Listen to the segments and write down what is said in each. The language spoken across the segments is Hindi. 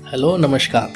हेलो नमस्कार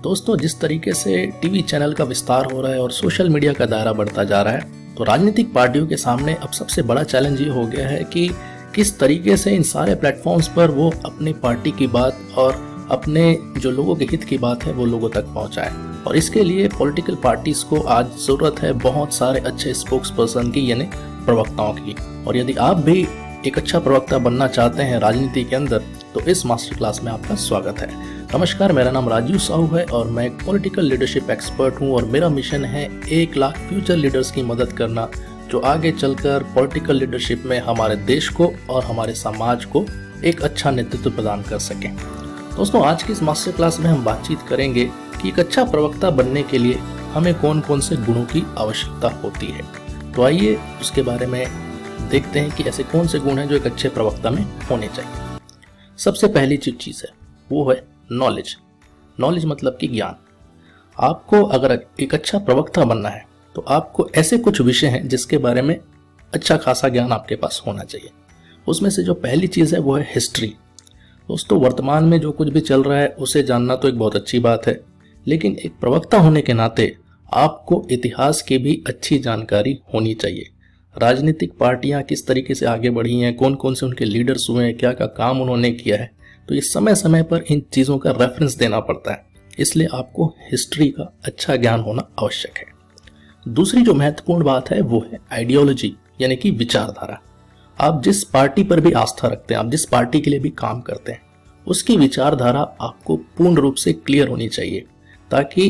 दोस्तों। जिस तरीके से टीवी चैनल का विस्तार हो रहा है और सोशल मीडिया का दायरा बढ़ता जा रहा है, तो राजनीतिक पार्टियों के सामने अब सबसे बड़ा चैलेंज ये हो गया है कि किस तरीके से इन सारे प्लेटफॉर्म्स पर वो अपनी पार्टी की बात और अपने जो लोगों के हित की बात है वो लोगों तक पहुंचाए। और इसके लिए पॉलिटिकल पार्टीज को आज जरूरत है बहुत सारे अच्छे स्पोक्स पर्सन की, यानी प्रवक्ताओं की। और यदि आप भी एक अच्छा प्रवक्ता बनना चाहते हैं राजनीति के अंदर, तो इस मास्टर क्लास में आपका स्वागत है। नमस्कार, मेरा नाम राजीव साहू है और मैं एक पॉलिटिकल लीडरशिप एक्सपर्ट हूं और मेरा मिशन है 1 लाख फ्यूचर लीडर्स की मदद करना, जो आगे चलकर पॉलिटिकल लीडरशिप में हमारे देश को और हमारे समाज को एक अच्छा नेतृत्व प्रदान कर सकें। दोस्तों, आज की इस मास्टर क्लास में हम बातचीत करेंगे कि एक अच्छा प्रवक्ता बनने के लिए हमें कौन कौन से गुणों की आवश्यकता होती है। तो आइए उसके बारे में देखते हैं कि ऐसे कौन से गुण हैं जो एक अच्छे प्रवक्ता में होने चाहिए। सबसे पहली चीज है वो है नॉलेज। नॉलेज मतलब कि ज्ञान। आपको अगर एक अच्छा प्रवक्ता बनना है तो आपको ऐसे कुछ विषय हैं जिसके बारे में अच्छा खासा ज्ञान आपके पास होना चाहिए। उसमें से जो पहली चीज है वो है हिस्ट्री। दोस्तों, वर्तमान में जो कुछ भी चल रहा है उसे जानना तो एक बहुत अच्छी बात है, लेकिन एक प्रवक्ता होने के नाते आपको इतिहास की भी अच्छी जानकारी होनी चाहिए। राजनीतिक पार्टियां किस तरीके से आगे बढ़ी हैं, कौन कौन से उनके लीडर्स हुए हैं, क्या क्या काम उन्होंने किया है, तो ये समय समय पर इन चीज़ों का रेफरेंस देना पड़ता है। इसलिए आपको हिस्ट्री का अच्छा ज्ञान होना आवश्यक है। दूसरी जो महत्वपूर्ण बात है वो है आइडियोलॉजी, यानी कि विचारधारा। आप जिस पार्टी पर भी आस्था रखते हैं, आप जिस पार्टी के लिए भी काम करते हैं, उसकी विचारधारा आपको पूर्ण रूप से क्लियर होनी चाहिए, ताकि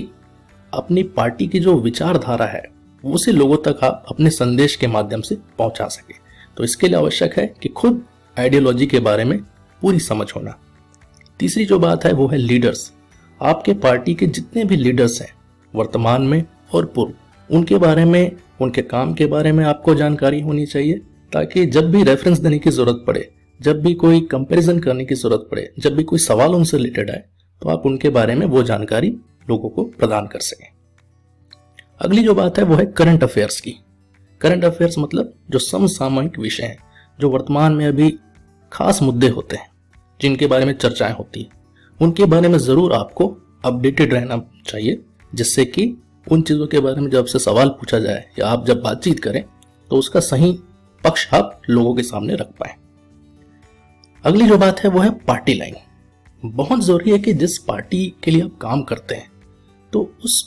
अपनी पार्टी की जो विचारधारा है उसे लोगों तक आप अपने संदेश के माध्यम से पहुंचा सके। तो इसके लिए आवश्यक है कि खुद आइडियोलॉजी के बारे में पूरी समझ होना। तीसरी जो बात है वो है लीडर्स। आपके पार्टी के जितने भी लीडर्स हैं वर्तमान में और पूर्व, उनके बारे में, उनके काम के बारे में आपको जानकारी होनी चाहिए, ताकि जब भी रेफरेंस देने की जरूरत पड़े, जब भी कोई कंपैरिजन करने की जरूरत पड़े, जब भी कोई सवाल उनसे रिलेटेड आए, तो आप उनके बारे में वो जानकारी लोगों को प्रदान कर सकें। अगली जो बात है वो है करंट अफेयर्स की। करंट अफेयर्स मतलब जो समसामयिक विषय हैं, जो वर्तमान में अभी खास मुद्दे होते हैं, जिनके बारे में चर्चाएं होती हैं, उनके बारे में जरूर आपको अपडेटेड रहना चाहिए, जिससे कि उन चीजों के बारे में जब आपसे सवाल पूछा जाए या आप जब बातचीत करें तो उसका सही पक्ष आप लोगों के सामने रख पाए। अगली जो बात है वो है पार्टी लाइन। बहुत जरूरी है कि जिस पार्टी के लिए आप काम करते हैं, तो उस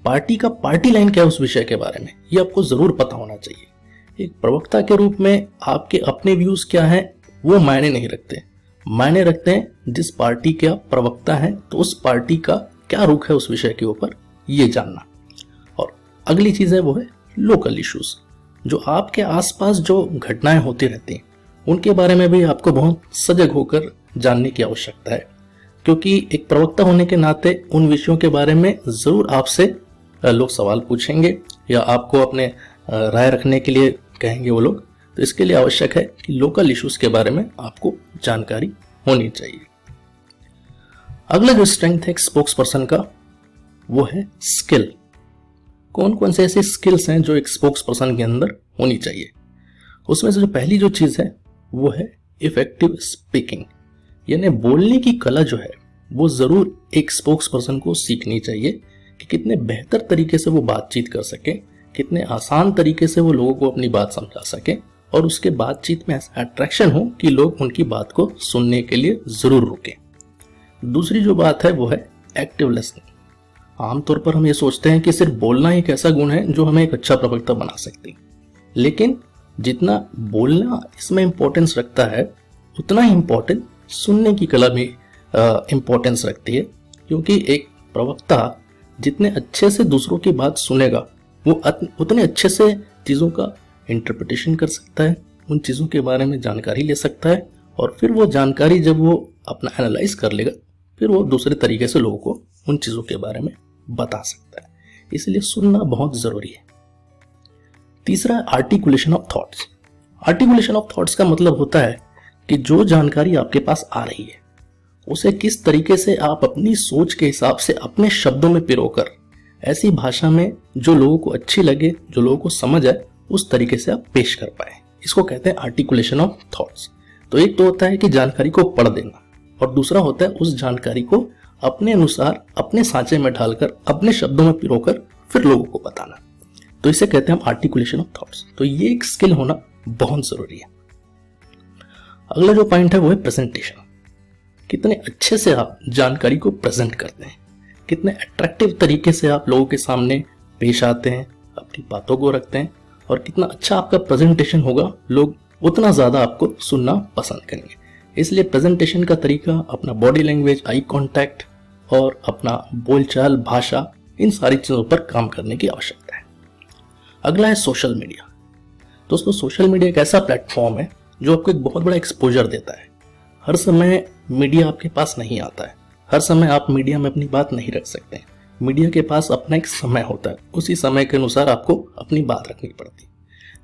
पार्टी का पार्टी लाइन क्या है उस विषय के बारे में ये आपको जरूर पता होना चाहिए। एक प्रवक्ता के रूप में आपके अपने व्यूज क्या हैं वो मायने नहीं रखते, मायने रखते हैं जिस पार्टी के आप प्रवक्ता हैं तो उस पार्टी का क्या रुख है उस विषय के ऊपर, ये जानना। और अगली चीज है वो है लोकल इश्यूज। जो आपके आसपास जो घटनाएं होती रहती हैं उनके बारे में भी आपको बहुत सजग होकर जानने की आवश्यकता है, क्योंकि एक प्रवक्ता होने के नाते उन विषयों के बारे में जरूर आपसे लोग सवाल पूछेंगे या आपको अपने राय रखने के लिए कहेंगे वो लोग। तो इसके लिए आवश्यक है कि लोकल इश्यूज के बारे में आपको जानकारी होनी चाहिए। अगला जो स्ट्रेंथ है एक स्पोक्स पर्सन का वो है स्किल। कौन कौन से ऐसे स्किल्स हैं जो एक स्पोक्स पर्सन के अंदर होनी चाहिए। उसमें से जो पहली जो चीज है वो है इफेक्टिव स्पीकिंग, यानी बोलने की कला जो है वो जरूर एक स्पोक्स पर्सन को सीखनी चाहिए कि कितने बेहतर तरीके से वो बातचीत कर सके, कितने आसान तरीके से वो लोगों को अपनी बात समझा सके और उसके बातचीत में ऐसा अट्रैक्शन हो कि लोग उनकी बात को सुनने के लिए जरूर रुके। दूसरी जो बात है वो है एक्टिव लिसनिंग। आमतौर पर हम ये सोचते हैं कि सिर्फ बोलना एक ऐसा गुण है जो हमें एक अच्छा प्रवक्ता बना सकती है, लेकिन जितना बोलना इसमें इंपॉर्टेंस रखता है उतना ही इंपॉर्टेंट सुनने की कला भी इंपॉर्टेंस रखती है। क्योंकि एक प्रवक्ता जितने अच्छे से दूसरों की बात सुनेगा वो उतने अच्छे से चीज़ों का इंटरप्रिटेशन कर सकता है, उन चीज़ों के बारे में जानकारी ले सकता है, और फिर वो जानकारी जब वो अपना एनालाइज कर लेगा फिर वो दूसरे तरीके से लोगों को उन चीज़ों के बारे में बता सकता है। इसलिए सुनना बहुत ज़रूरी है। तीसरा, articulation of thoughts. Articulation of thoughts का मतलब होता है कि जो जानकारी आपके पास आ रही है उसे किस तरीके से आप अपनी सोच के हिसाब से अपने शब्दों में पिरोकर ऐसी भाषा में जो लोगों को अच्छी लगे, जो लोगों को समझ आए, उस तरीके से आप पेश कर पाए। इसको कहते हैं आर्टिकुलेशन ऑफ थॉट्स। तो एक तो होता है कि जानकारी को पढ़ देना और दूसरा होता है उस जानकारी को अपने अनुसार अपने सांचे में ढालकर अपने शब्दों में पिरोकर फिर लोगों को बताना। तो इसे कहते हैं हम आर्टिकुलेशन ऑफ थॉट्स। तो ये एक स्किल होना बहुत जरूरी है। अगला जो पॉइंट है वो है प्रेजेंटेशन। कितने अच्छे से आप जानकारी को प्रेजेंट करते हैं, कितने अट्रैक्टिव तरीके से आप लोगों के सामने पेश आते हैं, अपनी बातों को रखते हैं, और कितना अच्छा आपका प्रेजेंटेशन होगा, लोग उतना ज़्यादा आपको सुनना पसंद करेंगे। इसलिए प्रेजेंटेशन का तरीका, अपना बॉडी लैंग्वेज, आई कॉन्टैक्ट और अपना बोलचाल, भाषा, इन सारी चीज़ों पर काम करने की आवश्यकता है। अगला है सोशल मीडिया। दोस्तों, सोशल मीडिया एक ऐसा प्लेटफॉर्म है जो आपको एक बहुत बड़ा एक्सपोजर देता है। हर समय मीडिया आपके पास नहीं आता है, हर समय आप मीडिया में अपनी बात नहीं रख सकते हैं। मीडिया के पास अपना एक समय होता है, उसी समय के अनुसार आपको अपनी बात रखनी पड़ती है।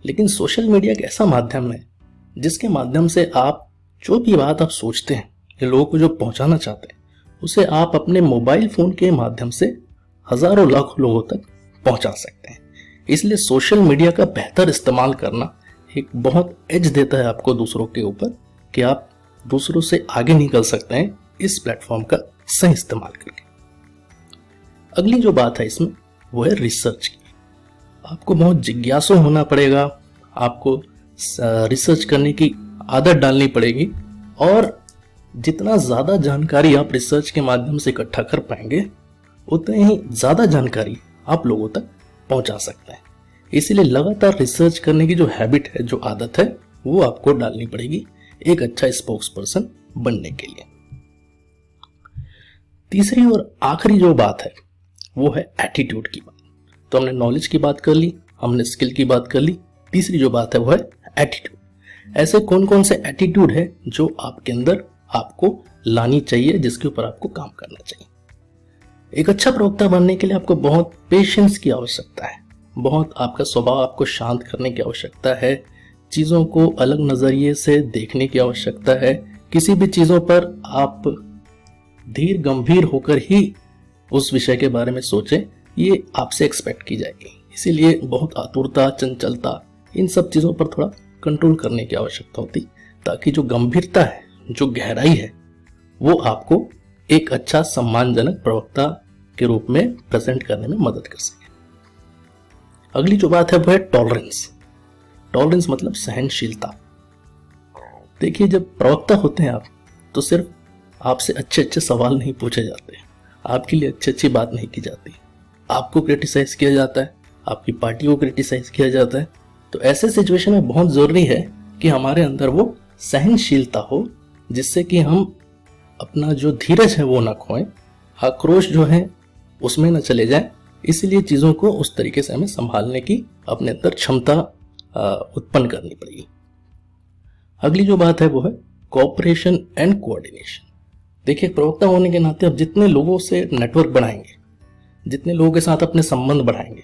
लेकिन सोशल मीडिया एक ऐसा माध्यम है जिसके माध्यम से आप जो भी बात आप सोचते हैं या लोगों को जो पहुंचाना चाहते हैं, उसे आप अपने मोबाइल फोन के माध्यम से हजारों लाखों लोगों तक पहुंचा सकते हैं। इसलिए सोशल मीडिया का बेहतर इस्तेमाल करना एक बहुत एज देता है आपको दूसरों के ऊपर, कि आप दूसरों से आगे निकल सकते हैं इस प्लेटफॉर्म का सही इस्तेमाल करके। अगली जो बात है इसमें वो है रिसर्च की। आपको बहुत जिज्ञासु होना पड़ेगा, आपको रिसर्च करने की आदत डालनी पड़ेगी, और जितना ज़्यादा जानकारी आप रिसर्च के माध्यम से इकट्ठा कर पाएंगे, उतनी ही ज़्यादा जानकारी आप लोगों तक पहुंचा सकते हैं। इसीलिए लगातार रिसर्च करने की जो हैबिट है, जो आदत है, वो आपको डालनी पड़ेगी एक अच्छा स्पोक्स पर्सन बनने के लिए। तीसरी और आखिरी जो बात है वो है एटीट्यूड की बात। तो हमने नॉलेज की बात कर ली, हमने स्किल की बात कर ली, तीसरी जो बात है वो है एटीट्यूड। ऐसे कौन कौन से एटीट्यूड है जो आपके अंदर आपको लानी चाहिए, जिसके ऊपर आपको काम करना चाहिए। एक अच्छा प्रवक्ता बनने के लिए आपको बहुत पेशेंस की आवश्यकता है, बहुत आपका स्वभाव आपको शांत करने की आवश्यकता है, चीज़ों को अलग नज़रिए से देखने की आवश्यकता है। किसी भी चीज़ों पर आप धीर गंभीर होकर ही उस विषय के बारे में सोचें, ये आपसे एक्सपेक्ट की जाएगी। इसीलिए बहुत आतुरता, चंचलता, इन सब चीज़ों पर थोड़ा कंट्रोल करने की आवश्यकता होती, ताकि जो गंभीरता है, जो गहराई है, वो आपको एक अच्छा सम्मानजनक प्रवक्ता के रूप में प्रेजेंट करने में मदद कर सके। अगली जो बात है वो है टॉलरेंस। टॉलरेंस मतलब सहनशीलता। देखिए, जब प्रवक्ता होते हैं आप, तो सिर्फ आपसे अच्छे अच्छे सवाल नहीं पूछे जाते, आपके लिए अच्छी अच्छी बात नहीं की जाती, आपको क्रिटिसाइज किया जाता है, आपकी पार्टी को क्रिटिसाइज किया जाता है। तो ऐसे सिचुएशन में बहुत जरूरी है कि हमारे अंदर वो सहनशीलता हो, जिससे कि हम अपना जो धीरज है वो ना खोएं, आक्रोश जो है उसमें ना चले जाएं। इसलिए चीज़ों को उस तरीके से हमें संभालने की अपने अंदर क्षमता उत्पन्न करनी पड़ेगी। अगली जो बात है वो है कोऑपरेशन एंड कोऑर्डिनेशन। देखिए, प्रवक्ता होने के नाते आप जितने लोगों से नेटवर्क बढ़ाएंगे, जितने लोगों के साथ अपने संबंध बढ़ाएंगे,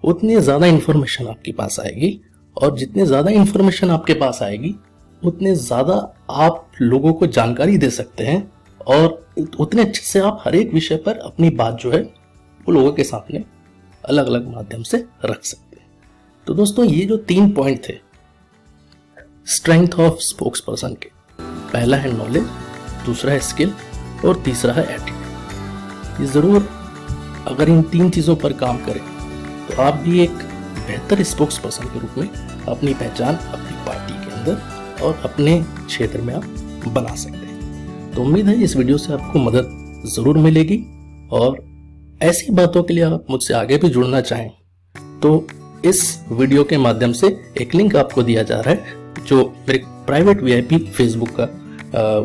उतनी ज़्यादा इंफॉर्मेशन आपके पास आएगी, और जितनी ज़्यादा इंफॉर्मेशन आपके पास आएगी, उतने ज़्यादा आप लोगों को जानकारी दे सकते हैं, और उतने अच्छे से आप हर एक विषय पर अपनी बात जो है वो लोगों के सामने अलग अलग माध्यम से रख सकते हैं। तो दोस्तों, ये जो 3 पॉइंट थे स्ट्रेंथ ऑफ स्पोक्स पर्सन के, पहला है नॉलेज, दूसरा है स्किल, और तीसरा है एटीट्यूड। ये ज़रूर अगर इन 3 चीज़ों पर काम करें तो आप भी एक बेहतर स्पोक्स पर्सन के रूप में अपनी पहचान अपनी पार्टी के अंदर और अपने क्षेत्र में आप बना सकते हैं। तो उम्मीद है इस वीडियो से आपको मदद ज़रूर मिलेगी, और ऐसी बातों के लिए आप मुझसे आगे भी जुड़ना चाहें तो इस वीडियो के माध्यम से एक लिंक आपको दिया जा रहा है, जो मेरे प्राइवेट VIP फेसबुक का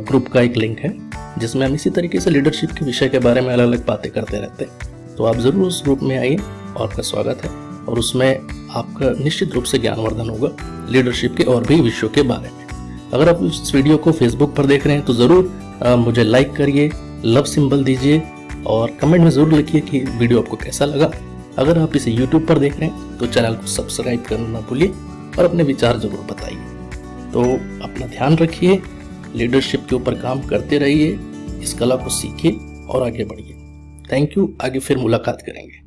ग्रुप का एक लिंक है, जिसमें हम इसी तरीके से लीडरशिप के विषय के बारे में अलग अलग बातें करते रहते हैं। तो आप ज़रूर उस ग्रुप में आइए, और आपका स्वागत है, और उसमें आपका निश्चित रूप से ज्ञानवर्धन होगा लीडरशिप के और भी विषयों के बारे में। अगर आप इस वीडियो को फेसबुक पर देख रहे हैं तो ज़रूर मुझे लाइक करिए, लव सिंबल दीजिए, और कमेंट में ज़रूर लिखिए कि वीडियो आपको कैसा लगा। अगर आप इसे YouTube पर देख रहे हैं तो चैनल को सब्सक्राइब करना ना भूलिए, और अपने विचार ज़रूर बताइए। तो अपना ध्यान रखिए, लीडरशिप के ऊपर काम करते रहिए, इस कला को सीखिए और आगे बढ़िए। Thank you. आगे फिर मुलाकात करेंगे।